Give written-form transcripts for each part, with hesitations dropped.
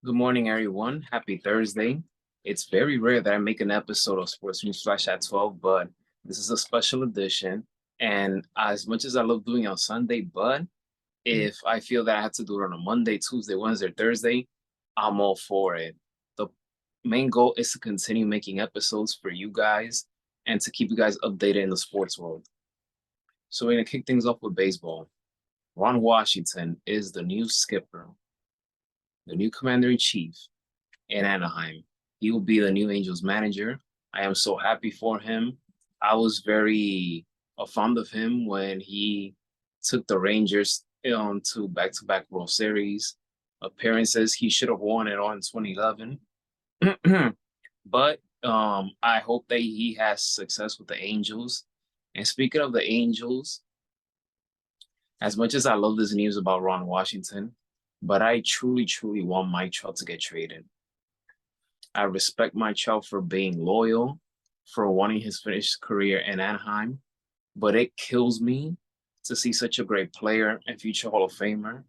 Good morning, everyone. Happy Thursday. It's very rare that I make an episode of Sports News Flash at 12, but this is a special edition. And as much as I love doing it on Sunday, but if I feel that I have to do it on a Monday, Tuesday, Wednesday, or Thursday, I'm all for it. The main goal is to continue making episodes for you guys and to keep you guys updated in the sports world. So we're going to kick things off with baseball. Ron Washington is the new skipper, the new commander-in-chief in Anaheim. He will be the new Angels manager. I am so happy for him. I was very fond of him when he took the Rangers to back-to-back World Series appearances. He should have won it all in 2011. But I hope that he has success with the Angels. And speaking of the Angels, as much as I love this news about Ron Washington, but I truly, truly want Mike Trout to get traded. I respect Mike Trout for being loyal, for wanting his finished career in Anaheim, but it kills me to see such a great player and future Hall of Famer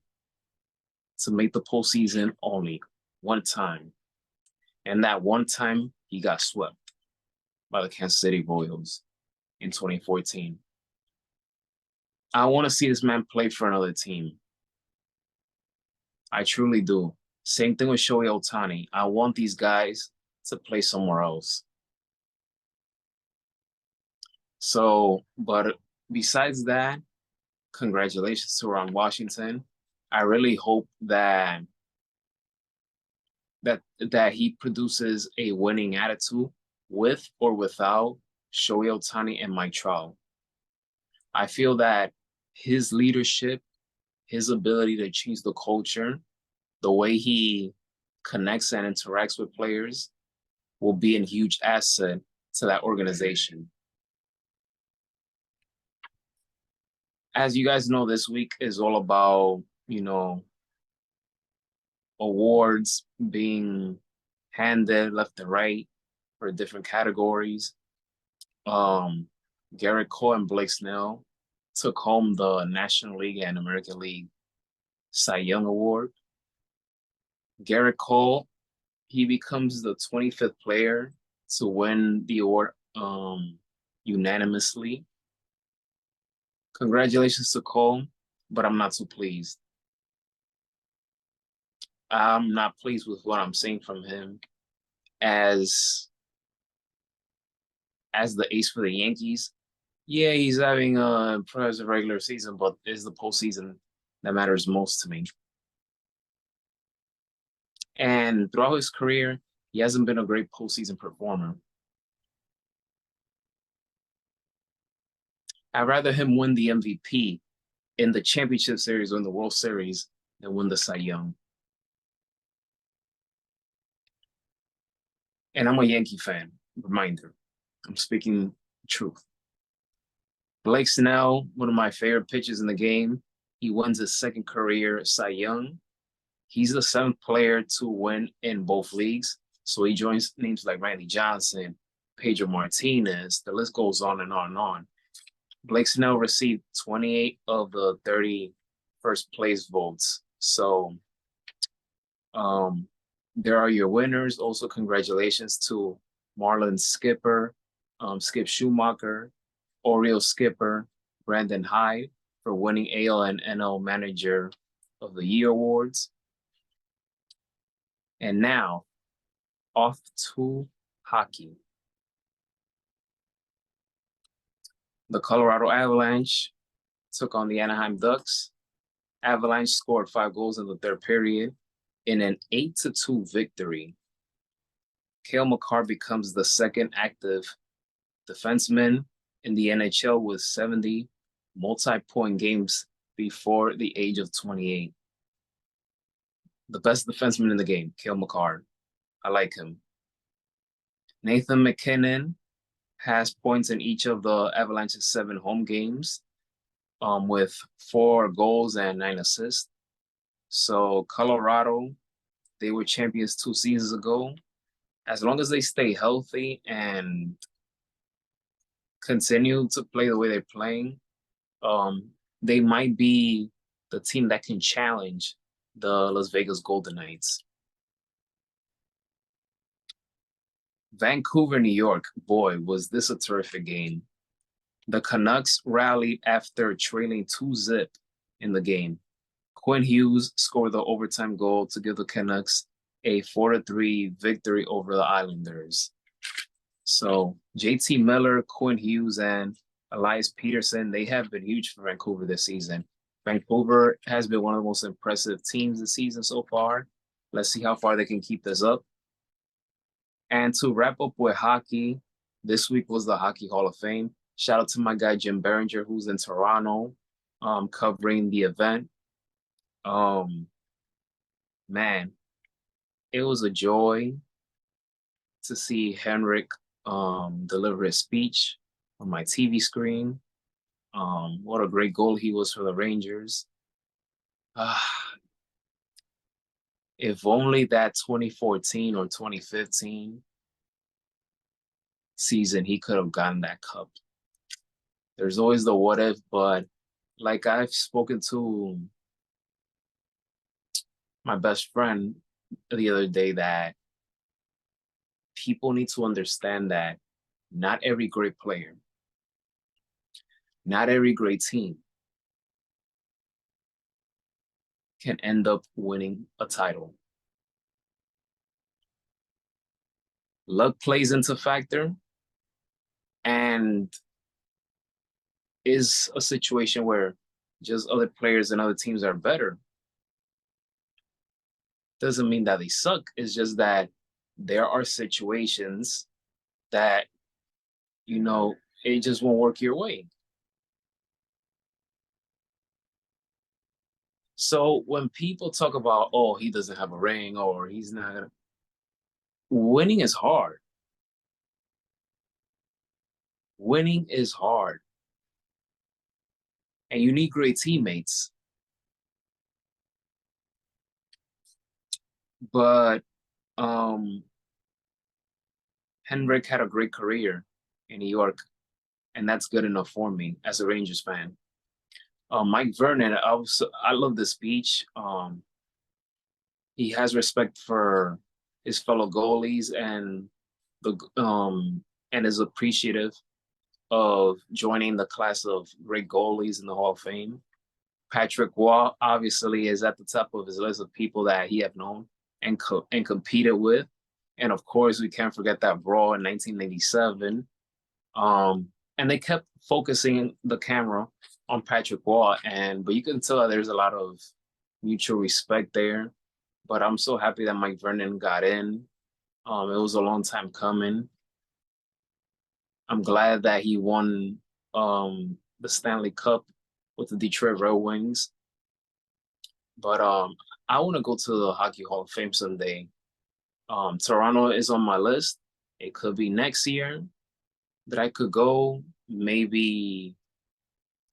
to make the postseason only one time. And that one time, he got swept by the Kansas City Royals in 2014. I want to see this man play for another team. I truly do. Same thing with Shohei Ohtani. I want these guys to play somewhere else. So, but besides that, congratulations to Ron Washington. I really hope that he produces a winning attitude with or without Shohei Ohtani and Mike Trout. I feel that his leadership, his ability to change the culture, the way he connects and interacts with players will be a huge asset to that organization. As you guys know, this week is all about, awards being handed left and right for different categories. Garrett Cole and Blake Snell took home the National League and American League Cy Young Award. Garrett Cole, he becomes the 25th player to win the award unanimously. Congratulations to Cole, but I'm not too pleased. I'm not pleased with what I'm seeing from him as the ace for the Yankees. Yeah, he's having a impressive regular season, but it's the postseason that matters most to me. And throughout his career, he hasn't been a great postseason performer. I'd rather him win the MVP in the championship series or in the World Series than win the Cy Young. And I'm a Yankee fan. Reminder, I'm speaking truth. Blake Snell, one of my favorite pitchers in the game. He wins his second career Cy Young. He's the seventh player to win in both leagues. So he joins names like Randy Johnson, Pedro Martinez. The list goes on and on and on. Blake Snell received 28 of the 30 first place votes. So there are your winners. Also, congratulations to Marlin Skipper, Skip Schumacher, Oriole skipper Brandon Hyde for winning AL and NL Manager of the Year awards. And now, off to hockey. The Colorado Avalanche took on the Anaheim Ducks. Avalanche scored 5 goals in the third period in an 8-2 victory. Cale Makar becomes the second active defenseman in the NHL with 70 multi-point games before the age of 28. The best defenseman in the game, Cale Makar. I like him. Nathan MacKinnon has points in each of the Avalanche's 7 home games with 4 goals and 9 assists. So Colorado, they were champions 2 seasons ago. As long as they stay healthy and continue to play the way they're playing, they might be the team that can challenge the Las Vegas Golden Knights. Vancouver, New York. Boy, was this a terrific game. The Canucks rallied after trailing 2-zip in the game. Quinn Hughes scored the overtime goal to give the Canucks a 4-3 victory over the Islanders. So JT Miller, Quinn Hughes, and Elias Peterson, they have been huge for Vancouver this season. Vancouver has been one of the most impressive teams this season so far. Let's see how far they can keep this up. And to wrap up with hockey, this week was the Hockey Hall of Fame. Shout out to my guy Jim Berenger, who's in Toronto, covering the event. Man, it was a joy to see Henrik deliver his speech on my TV screen. What a great goal he was for the Rangers. If only that 2014 or 2015 season he could have gotten that cup. There's always the what if, but like I've spoken to my best friend the other day, that people need to understand that not every great player, not every great team can end up winning a title. Luck plays into factor, and is a situation where just other players and other teams are better. Doesn't mean that they suck. It's just that there are situations that, you know, it just won't work your way. So when people talk about, oh, he doesn't have a ring or he's not gonna, winning is hard. Winning is hard. And you need great teammates. But Henrik had a great career in New York, and that's good enough for me as a Rangers fan. Mike Vernon, I love the speech. He has respect for his fellow goalies and is appreciative of joining the class of great goalies in the Hall of Fame. Patrick Roy obviously is at the top of his list of people that he have known and competed with. And of course, we can't forget that brawl in 1997. And they kept focusing the camera on Patrick Roy, but you can tell there's a lot of mutual respect there. But I'm so happy that Mike Vernon got in. It was a long time coming. I'm glad that he won the Stanley Cup with the Detroit Red Wings. But I want to go to the Hockey Hall of Fame someday. Toronto is on my list. It could be next year that I could go, maybe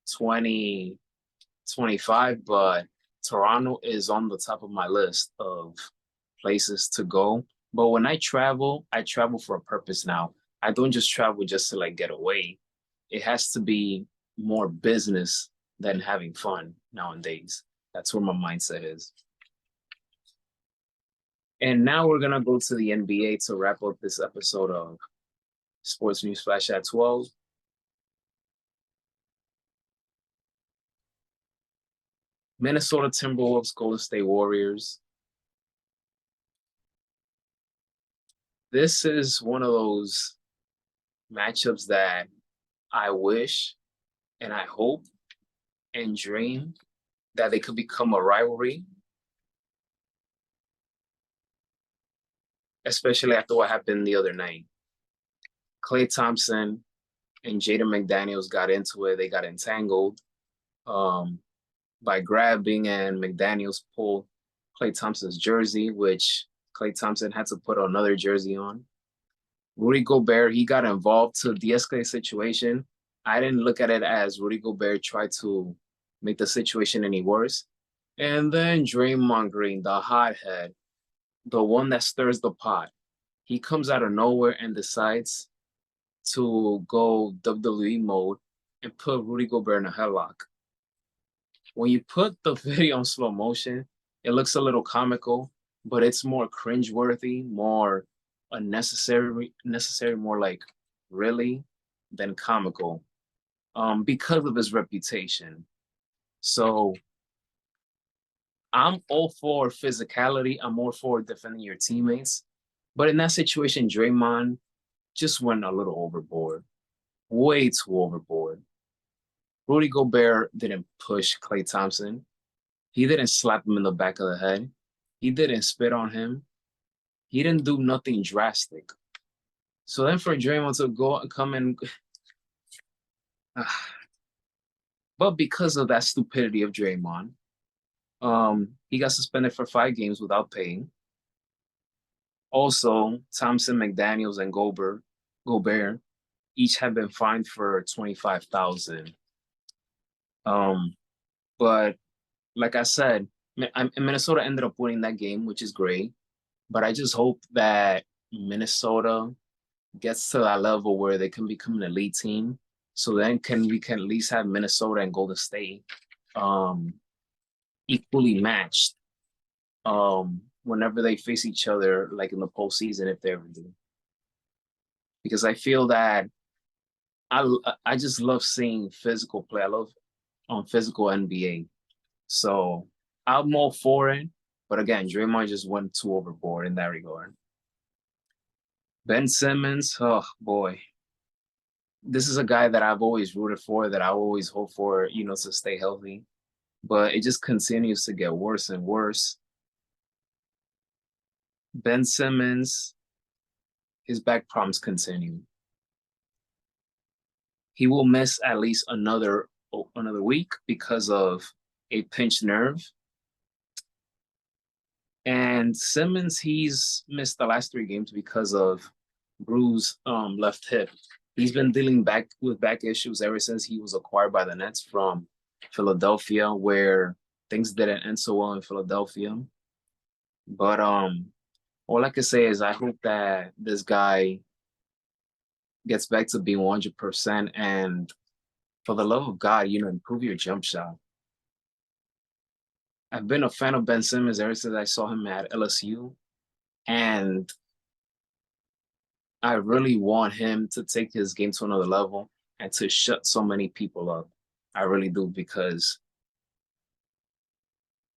2025, but Toronto is on the top of my list of places to go. But when I travel for a purpose now. I don't just travel just to like get away. It has to be more business than having fun nowadays. That's where my mindset is. And now we're gonna go to the NBA to wrap up this episode of Sports News Flash at 12. Minnesota Timberwolves, Golden State Warriors. This is one of those matchups that I wish and I hope and dream that they could become a rivalry, especially after what happened the other night. Klay Thompson and Jaden McDaniels got into it. They got entangled by grabbing, and McDaniels pulled Klay Thompson's jersey, which Klay Thompson had to put another jersey on. Rudy Gobert, he got involved to de-escalate the situation. I didn't look at it as Rudy Gobert tried to make the situation any worse. And then Draymond Green, the hothead, the one that stirs the pot, he comes out of nowhere and decides to go WWE mode and put Rudy Gobert in a headlock. When you put the video on slow motion, it looks a little comical, but it's more cringeworthy, more necessary, more like really than comical, because of his reputation. So I'm all for physicality. I'm all for defending your teammates. But in that situation, Draymond just went a little overboard, way too overboard. Rudy Gobert didn't push Klay Thompson. He didn't slap him in the back of the head. He didn't spit on him. He didn't do nothing drastic. So then for Draymond to go and come in, but because of that stupidity of Draymond, he got suspended for 5 games without paying. Also, Thompson, McDaniels, and Gobert each have been fined for 25,000. But like I said, Minnesota ended up winning that game, which is great. But I just hope that Minnesota gets to that level where they can become an elite team. So then we can at least have Minnesota and Golden State equally matched whenever they face each other, like in the postseason, if they ever do. Because I feel that I just love seeing physical play. I love physical NBA. So I'm all for it. But again, Draymond just went too overboard in that regard. Ben Simmons, oh boy. This is a guy that I've always rooted for, that I always hope for, to stay healthy. But it just continues to get worse and worse. Ben Simmons, his back problems continue. He will miss at least another week because of a pinched nerve. And Simmons, he's missed the last 3 games because of bruised left hip. He's been dealing with back issues ever since he was acquired by the Nets from Philadelphia, where things didn't end so well in Philadelphia. But all I can say is I hope that this guy gets back to being 100%, and for the love of God, improve your jump shot. I've been a fan of Ben Simmons ever since I saw him at LSU, and I really want him to take his game to another level and to shut so many people up. I really do, because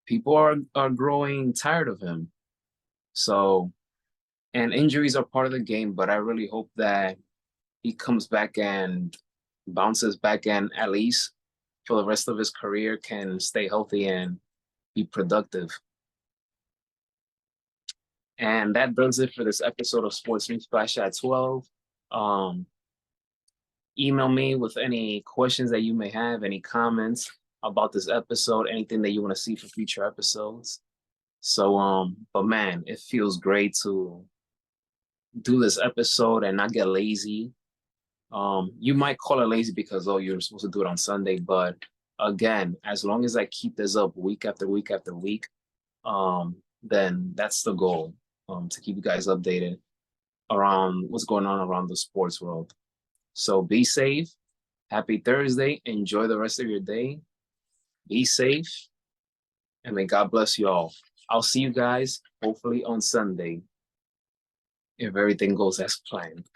people are growing tired of him. So, and injuries are part of the game, but I really hope that he comes back and bounces back, and at least for the rest of his career can stay healthy and be productive. And that does it for this episode of Sports News Flash at 12. Email me with any questions that you may have, any comments about this episode, anything that you want to see for future episodes. So, but man, it feels great to do this episode and not get lazy. You might call it lazy because, you're supposed to do it on Sunday, but again, as long as I keep this up week after week after week, then that's the goal, to keep you guys updated around what's going on around the sports world. So be safe. Happy Thursday. Enjoy the rest of your day. Be safe. And may God bless you all. I'll see you guys hopefully on Sunday, if everything goes as planned.